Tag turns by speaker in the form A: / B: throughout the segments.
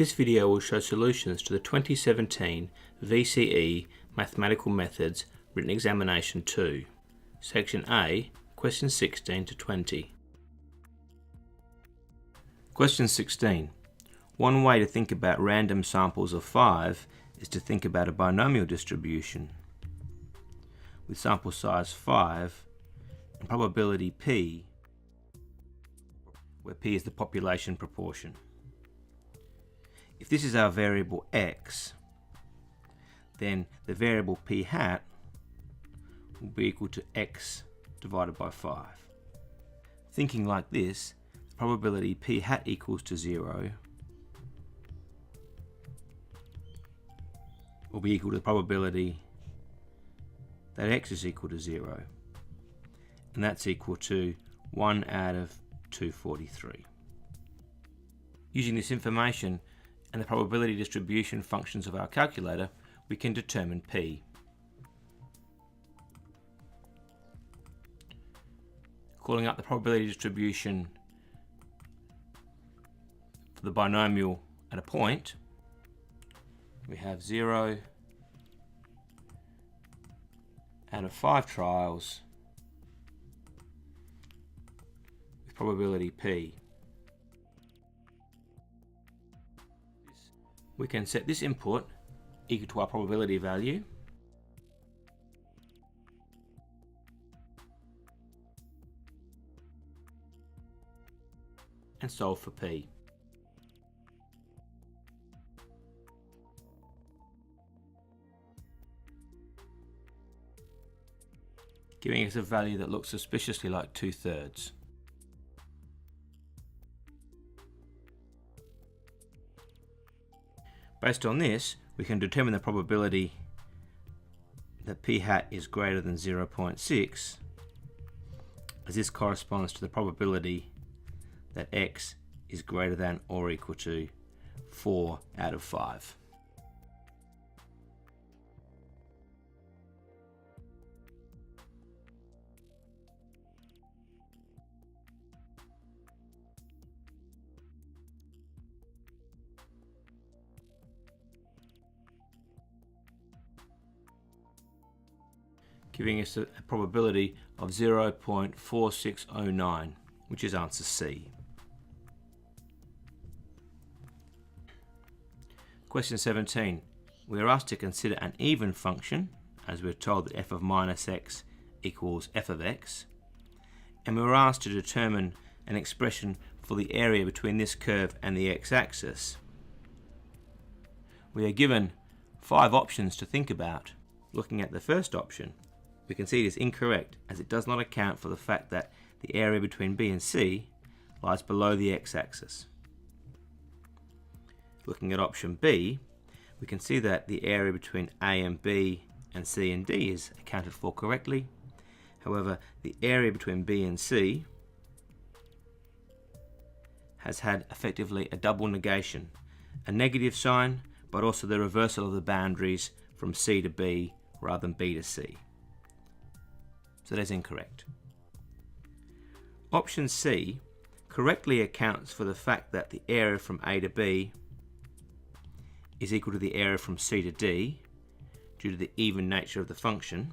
A: This video will show solutions to the 2017 VCE Mathematical Methods Written Examination 2, Section A, Questions 16 to 20. Question 16. One way to think about random samples of 5 is to think about a binomial distribution with sample size 5 and probability p, where p is the population proportion. If this is our variable x, then the variable p hat will be equal to x divided by 5. Thinking like this, the probability p hat equals to 0 will be equal to the probability that x is equal to 0, and that's equal to 1 out of 243. Using this information and the probability distribution functions of our calculator, we can determine p. Calling up the probability distribution for the binomial at a point, we have 0 out of 5 trials with probability p. We can set this input equal to our probability value and solve for p. Giving us a value that looks suspiciously like 2/3. Based on this, we can determine the probability that p hat is greater than 0.6, as this corresponds to the probability that x is greater than or equal to 4 out of 5. Giving us a probability of 0.4609, which is answer C. Question 17. We are asked to consider an even function, as we're told that f of minus x equals f of x, and we were asked to determine an expression for the area between this curve and the x-axis. We are given 5 options to think about. Looking at the first option, we can see it is incorrect, as it does not account for the fact that the area between B and C lies below the x-axis. Looking at option B, we can see that the area between A and B and C and D is accounted for correctly. However, the area between B and C has had effectively a double negation, a negative sign, but also the reversal of the boundaries from C to B rather than B to C. So that is incorrect. Option C correctly accounts for the fact that the area from A to B is equal to the area from C to D due to the even nature of the function.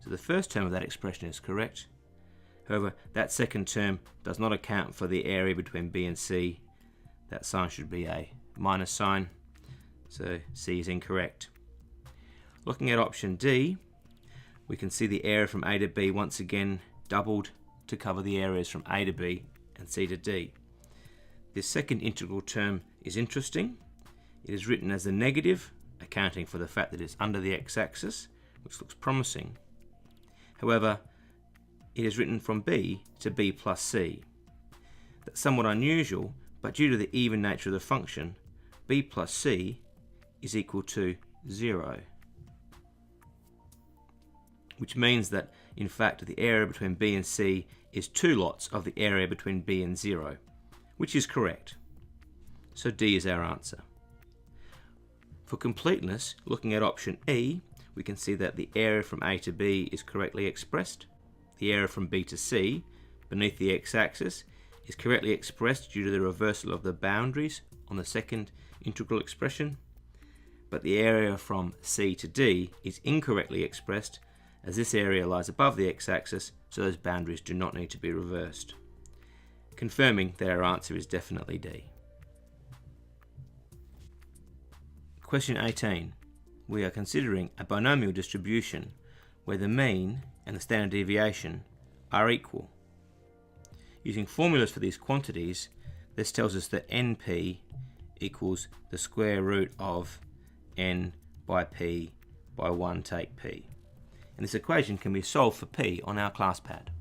A: So the first term of that expression is correct. However, that second term does not account for the area between B and C. That sign should be a minus sign, so C is incorrect. Looking at option D, we can see the area from A to B once again doubled to cover the areas from A to B and C to D. This second integral term is interesting. It is written as a negative, accounting for the fact that it's under the x-axis, which looks promising. However, it is written from B to B plus C. That's somewhat unusual, but due to the even nature of the function, B plus C is equal to 0. Which means that, in fact, the area between B and C is 2 lots of the area between B and 0, which is correct. So D is our answer. For completeness, looking at option E, we can see that the area from A to B is correctly expressed. The area from B to C, beneath the x-axis, is correctly expressed due to the reversal of the boundaries on the second integral expression, but the area from C to D is incorrectly expressed as this area lies above the x-axis, so those boundaries do not need to be reversed, confirming that our answer is definitely D. Question 18. We are considering a binomial distribution where the mean and the standard deviation are equal. Using formulas for these quantities, this tells us that NP equals the square root of N by P by 1 take P. And this equation can be solved for P on our class pad.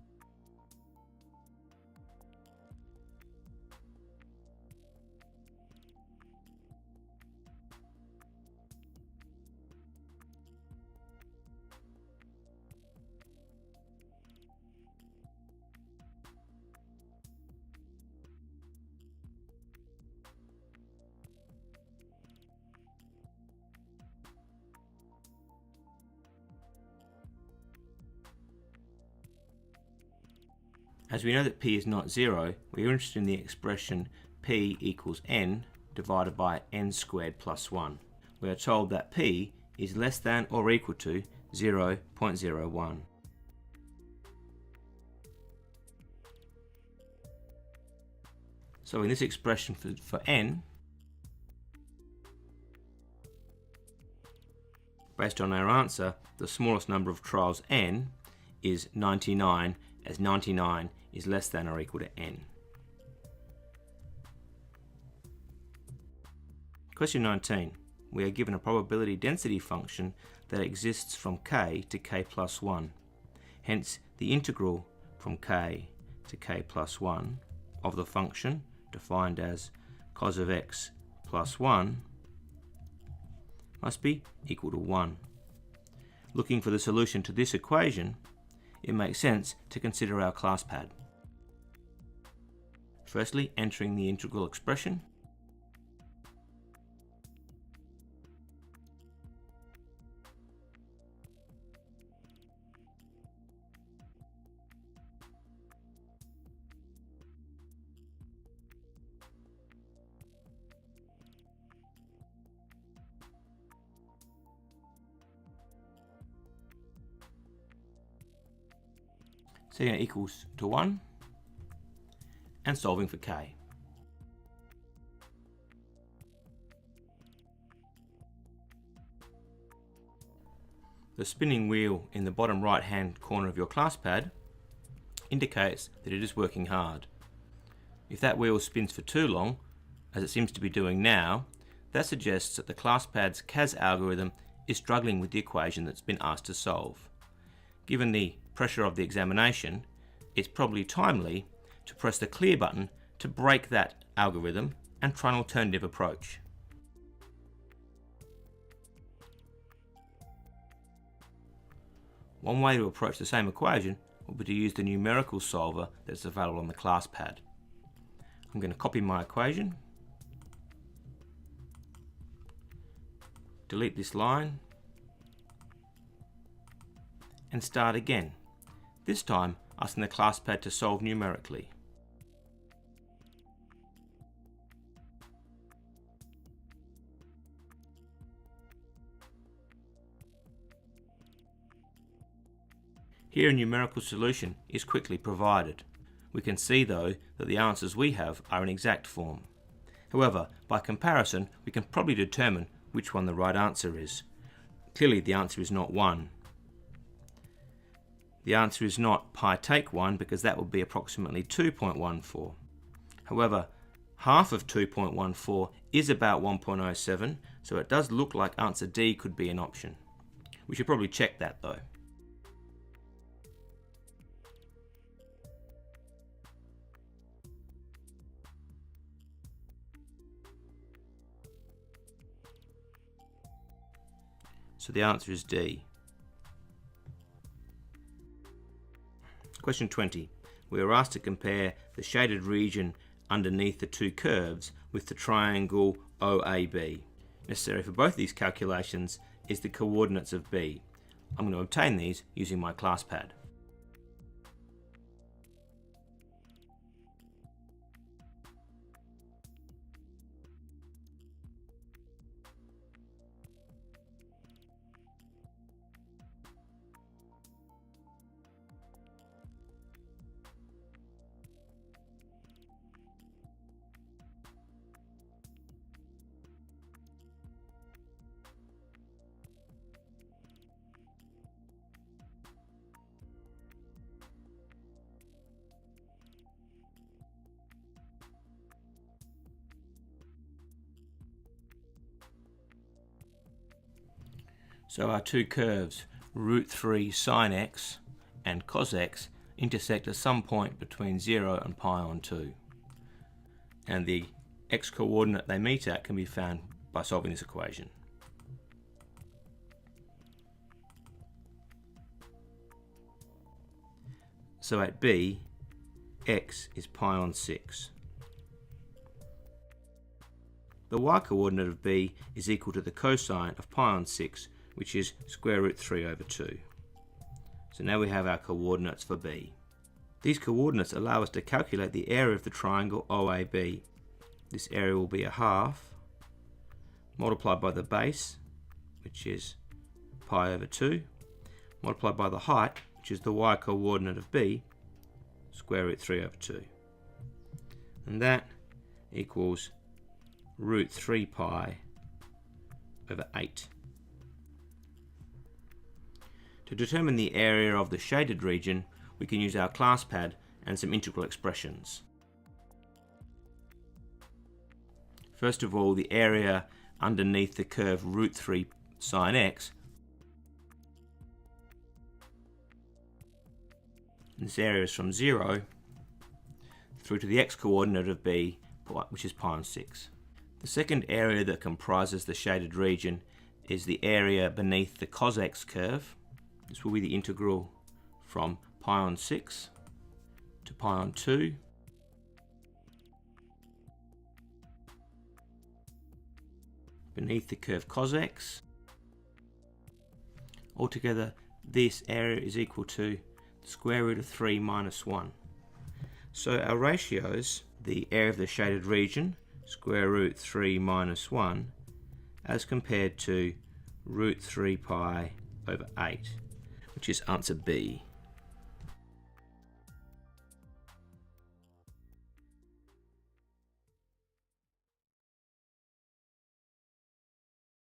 A: As we know that P is not 0, we are interested in the expression P equals N divided by N squared plus 1. We are told that P is less than or equal to 0.01. So in this expression for N, based on our answer, the smallest number of trials N is 99, as 99 is less than or equal to N. Question 19. We are given a probability density function that exists from k to k plus 1. Hence, the integral from k to k plus 1 of the function, defined as cos of x plus 1, must be equal to 1. Looking for the solution to this equation, it makes sense to consider our class pad. Firstly, entering the integral expression. Setting it equals to 1 and solving for k. The spinning wheel in the bottom right hand corner of your class pad indicates that it is working hard. If that wheel spins for too long, as it seems to be doing now, that suggests that the class pad's CAS algorithm is struggling with the equation that's been asked to solve. Given the pressure of the examination, it's probably timely to press the clear button to break that algorithm and try an alternative approach. One way to approach the same equation will be to use the numerical solver that's available on the class pad. I'm going to copy my equation, delete this line, and start again, this time asking the class pad to solve numerically. Here a numerical solution is quickly provided. We can see though that the answers we have are in exact form. However, by comparison we can probably determine which one the right answer is. Clearly the answer is not 1. The answer is not pi take 1 because that would be approximately 2.14. However, half of 2.14 is about 1.07, so it does look like answer D could be an option. We should probably check that though. So the answer is D. Question 20. We are asked to compare the shaded region underneath the two curves with the triangle OAB. Necessary for both these calculations is the coordinates of B. I'm going to obtain these using my class pad. So our two curves, root 3 sine x and cos x, intersect at some point between 0 and pi on 2. And the x-coordinate they meet at can be found by solving this equation. So at B, x is pi on 6. The y-coordinate of B is equal to the cosine of pi on 6, which is square root 3 over 2. So now we have our coordinates for B. These coordinates allow us to calculate the area of the triangle OAB. This area will be a half multiplied by the base, which is pi over 2, multiplied by the height, which is the y-coordinate of B, square root 3 over 2. And that equals root 3 pi over 8. To determine the area of the shaded region, we can use our class pad and some integral expressions. First of all, the area underneath the curve root 3 sine x. This area is from 0 through to the x-coordinate of B, which is pi on 6. The second area that comprises the shaded region is the area beneath the cos x curve. This will be the integral from pi on 6 to pi on 2. Beneath the curve cos x. Altogether, this area is equal to the square root of 3 minus 1. So our ratios, the area of the shaded region, square root 3 minus 1, as compared to root 3 pi over 8, which is answer B.